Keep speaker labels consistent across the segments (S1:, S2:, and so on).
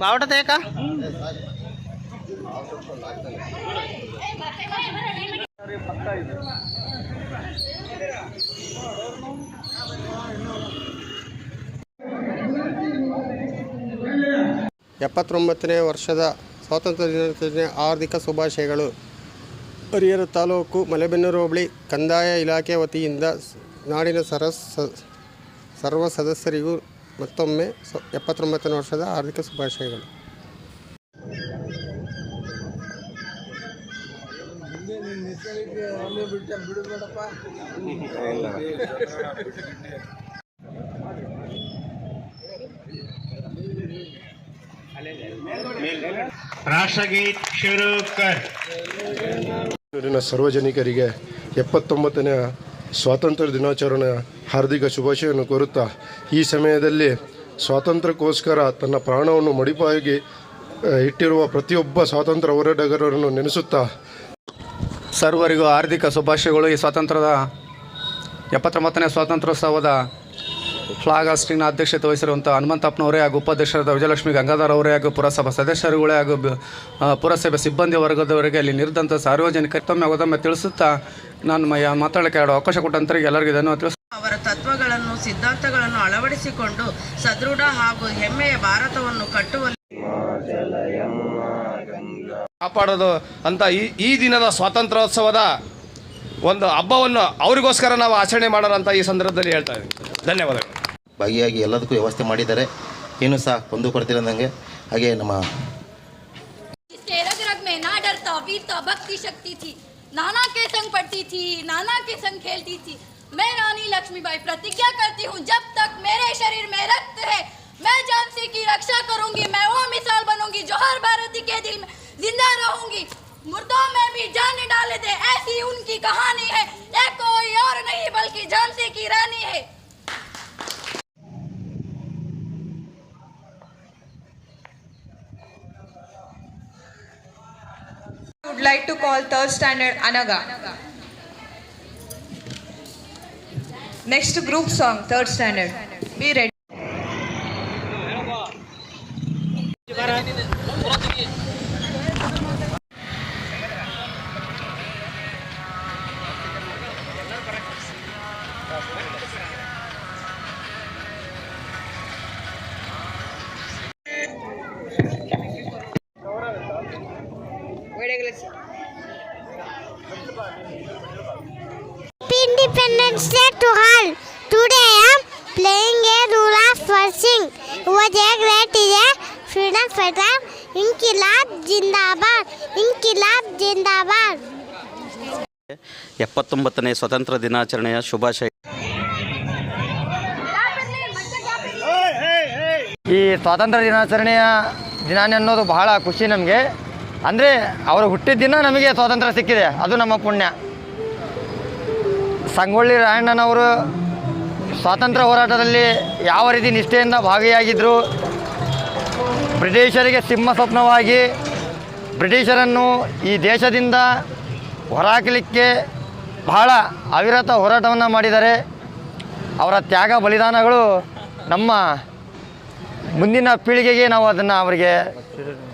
S1: बावटा का 79ನೇ ವರ್ಷದ ಸ್ವಾತಂತ್ರ್ಯ ದಿನಾಚರಣೆ ಹಾರ್ದಿಕ ಶುಭಾಶಯಗಳು. ಹರಿಹರ ತಾಲೂಕು ಮಲೆಬೆನ್ನೂರು ಹೋಬಳಿ ಕಂದಾಯ ಇಲಾಖೆ ವತಿಯಿಂದ ನಾಡಿನ ಸರ್ವ ಸದಸ್ಯರಿಗೂ ಮತ್ತೊಮ್ಮೆ 79ನೇ ವರ್ಷದ ಹಾರ್ದಿಕ ಶುಭಾಶಯಗಳು.
S2: ರಾಷ್ಟ್ರಗೀತ್ ಶುರು ಕರ್.
S3: ಸಾರ್ವಜನಿಕರಿಗೆ 79ನೇ ಸ್ವಾತಂತ್ರ್ಯ ದಿನಾಚರಣೆಯ ಹಾರ್ದಿಕ ಶುಭಾಶಯವನ್ನು ಕೋರುತ್ತಾ, ಈ ಸಮಯದಲ್ಲಿ ಸ್ವಾತಂತ್ರ್ಯಕ್ಕೋಸ್ಕರ ತನ್ನ ಪ್ರಾಣವನ್ನು ಮುಡಿಪಾಗಿ ಇಟ್ಟಿರುವ ಪ್ರತಿಯೊಬ್ಬ ಸ್ವಾತಂತ್ರ್ಯ ಹೋರಾಟಗಾರರನ್ನು ನೆನೆಸುತ್ತಾ
S4: ಸರ್ವರಿಗೂ ಹಾರ್ದಿಕ ಶುಭಾಶಯಗಳು. ಈ ಸ್ವಾತಂತ್ರ್ಯದ 79ನೇ ಸ್ವಾತಂತ್ರ್ಯೋತ್ಸವದ ಫ್ಲಾಗ್ ಹಾಸ್ಟಿಂಗ್ನ ಅಧ್ಯಕ್ಷತೆ ವಹಿಸಿರುವಂಥ ಹನುಮಂತಪ್ಪನವರೇ ಹಾಗೂ ಉಪಾಧ್ಯಕ್ಷರಾದ ವಿಜಯಲಕ್ಷ್ಮಿ ಗಂಗಾಧರ್ ಅವರೇ ಹಾಗೂ ಪುರಸಭಾ ಸದಸ್ಯರುಗಳೇ ಹಾಗೂ ಪುರಸಭೆ ಸಿಬ್ಬಂದಿ ವರ್ಗದವರಿಗೆ ಅಲ್ಲಿ ನಿರಿದಂಥ ಸಾರ್ವಜನಿಕರಿಗೆ ಒಮ್ಮೆ ತಿಳಿಸುತ್ತಾ ನಾನು ಮಾತಾಡೋಕ್ಕೆ ಅವಕಾಶ ಕೊಟ್ಟಂತರಿಗೆ ಎಲ್ಲರಿಗೂ ಧನ್ಯವಾದ ತಿಳಿಸ.
S5: ಅವರ ತತ್ವಗಳನ್ನು ಸಿದ್ಧಾಂತಗಳನ್ನು ಅಳವಡಿಸಿಕೊಂಡು ಸದೃಢ ಹಾಗೂ ಹೆಮ್ಮೆಯ ಭಾರತವನ್ನು ಕಟ್ಟುವಲ್ಲಿ
S6: ಕಾಪಾಡೋದು ಅಂತ ಈ ದಿನದ ಸ್ವಾತಂತ್ರ್ಯೋತ್ಸವದ ಒಂದು ಹಬ್ಬವನ್ನು ಅವರಿಗೋಸ್ಕರ ನಾವು ಆಚರಣೆ ಮಾಡೋಣ ಅಂತ ಈ ಸಂದರ್ಭದಲ್ಲಿ ಹೇಳ್ತಾ ಇದ್ದೀನಿ. ಧನ್ಯವಾದಗಳು.
S7: ಭಾಗಿಯಾಗಿ ಎಲ್ಲದಕ್ಕೂ ವ್ಯವಸ್ಥೆ ಮಾಡಿದ್ದಾರೆ, ಏನು ಸಹ ಒಂದು ಕೊಡ್ತಿರಂದಂಗೆ. ಹಾಗೆ ನಮ್ಮ
S8: भक्ति शक्ति थी, नाना के संग पढ़ती थी, नाना के संग खेलती थी. मैं रानी लक्ष्मीबाई प्रतिज्ञा करती हूँ, जब तक मेरे शरीर में रक्त है मैं झांसी की रक्षा करूंगी. मैं वो मिसाल बनूंगी जो हर भारतीय के दिल में जिंदा रहूंगी. मुर्दों में भी जान डाले दे, ऐसी उनकी कहानी है. ये कोई और नहीं बल्कि झांसी की रानी है.
S9: I would like to call 3rd standard Anaga. Next group song, 3rd standard. Be ready.
S10: Independence Day to all. Today I am playing a role of versing. He was a great freedom fighter. Inkilab Jindabad. Inkilab Jindabad.
S11: 79ನೇ ಸ್ವಾತಂತ್ರ್ಯ ದಿನಾಚರಣೆಯ ಶುಭಾಶಯ.
S12: ಈ ಸ್ವಾತಂತ್ರ್ಯ ದಿನಾಚರಣೆಯ ದಿನ ಅನ್ನೋದು ಬಹಳ ಖುಷಿ ನಮಗೆ. ಅಂದರೆ ಅವರು ಹುಟ್ಟಿದ ದಿನ ನಮಗೆ ಸ್ವಾತಂತ್ರ್ಯ ಸಿಕ್ಕಿದೆ, ಅದು ನಮ್ಮ ಪುಣ್ಯ. ಸಂಗೊಳ್ಳಿ ರಾಯಣ್ಣನವರು ಸ್ವಾತಂತ್ರ್ಯ ಹೋರಾಟದಲ್ಲಿ ಯಾವ ರೀತಿ ನಿಷ್ಠೆಯಿಂದ ಭಾಗಿಯಾಗಿದ್ದರು, ಬ್ರಿಟಿಷರಿಗೆ ಸಿಂಹ ಸ್ವಪ್ನವಾಗಿ ಬ್ರಿಟಿಷರನ್ನು ಈ ದೇಶದಿಂದ ಹೊರಹಾಕಲಿಕ್ಕೆ ಬಹಳ ಅವಿರತ ಹೋರಾಟವನ್ನು ಮಾಡಿದ್ದಾರೆ. ಅವರ ತ್ಯಾಗ ಬಲಿದಾನಗಳು ನಮ್ಮ ಮುಂದಿನ ಪೀಳಿಗೆಗೆ ನಾವು ಅದನ್ನು ಅವರಿಗೆ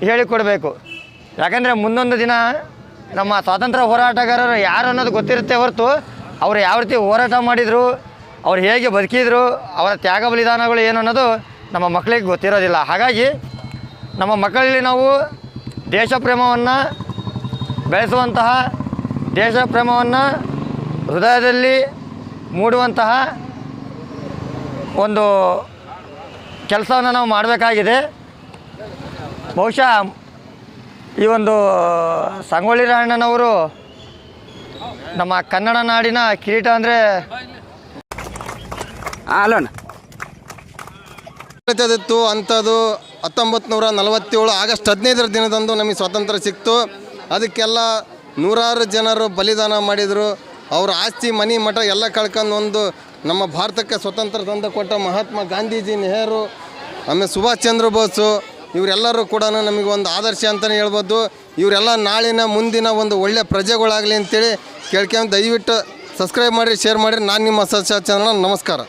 S12: ಹೇಳಿಕೊಡಬೇಕು. ಯಾಕಂದರೆ ಮುಂದೊಂದು ದಿನ ನಮ್ಮ ಸ್ವಾತಂತ್ರ್ಯ ಹೋರಾಟಗಾರರು ಯಾರು ಅನ್ನೋದು ಗೊತ್ತಿರುತ್ತೆ ಹೊರತು ಅವರು ಯಾವ ರೀತಿ ಹೋರಾಟ ಮಾಡಿದರು, ಅವ್ರು ಹೇಗೆ ಬದುಕಿದ್ರು, ಅವರ ತ್ಯಾಗ ಬಲಿದಾನಗಳು ಏನು ಅನ್ನೋದು ನಮ್ಮ ಮಕ್ಕಳಿಗೆ ಗೊತ್ತಿರೋದಿಲ್ಲ. ಹಾಗಾಗಿ ನಮ್ಮ ಮಕ್ಕಳಲ್ಲಿ ನಾವು ದೇಶ ಪ್ರೇಮವನ್ನು ಬೆಳೆಸುವಂತಹ, ದೇಶ ಪ್ರೇಮವನ್ನು ಹೃದಯದಲ್ಲಿ ಮೂಡುವಂತಹ ಒಂದು ಕೆಲಸವನ್ನು ನಾವು ಮಾಡಬೇಕಾಗಿದೆ. ಬಹುಶಃ ಈ ಒಂದು ಸಂಗೊಳ್ಳಿ ರಾಯಣ್ಣನವರು ನಮ್ಮ ಕನ್ನಡ ನಾಡಿನ ಕಿರೀಟ ಅಂದರೆ
S13: ಇತ್ತು ಅಂಥದ್ದು 1947 ಆಗಸ್ಟ್ 15 ದಿನದಂದು ನಮಗೆ ಸ್ವಾತಂತ್ರ್ಯ ಸಿಕ್ತು. ಅದಕ್ಕೆಲ್ಲ ನೂರಾರು ಜನರು ಬಲಿದಾನ ಮಾಡಿದರು. ಅವರ ಆಸ್ತಿ ಮನೆ ಮಠ ಎಲ್ಲ ಕಳ್ಕೊಂಡು ಒಂದು ನಮ್ಮ ಭಾರತಕ್ಕೆ ಸ್ವತಂತ್ರ ತಂದು ಕೊಟ್ಟ ಮಹಾತ್ಮ ಗಾಂಧೀಜಿ, ನೆಹರು, ಆಮೇಲೆ ಸುಭಾಷ್ ಚಂದ್ರ ಬೋಸು, ಇವರೆಲ್ಲರೂ ಕೂಡ ನಮಗೆ ಒಂದು ಆದರ್ಶ ಅಂತಲೇ ಹೇಳ್ಬೋದು. ಇವರೆಲ್ಲ ನಾಳಿನ ಮುಂದಿನ ಒಂದು ಒಳ್ಳೆಯ ಪ್ರಜೆಗಳಾಗಲಿ ಅಂತೇಳಿ ಕೇಳ್ಕೊಂಡು ದಯವಿಟ್ಟು ಸಬ್ಸ್ಕ್ರೈಬ್ ಮಾಡಿರಿ, ಶೇರ್ ಮಾಡಿರಿ. ನಾನು ನಿಮ್ಮ ಸಸ್ಯ ಚಾನಲ್. ನಮಸ್ಕಾರ.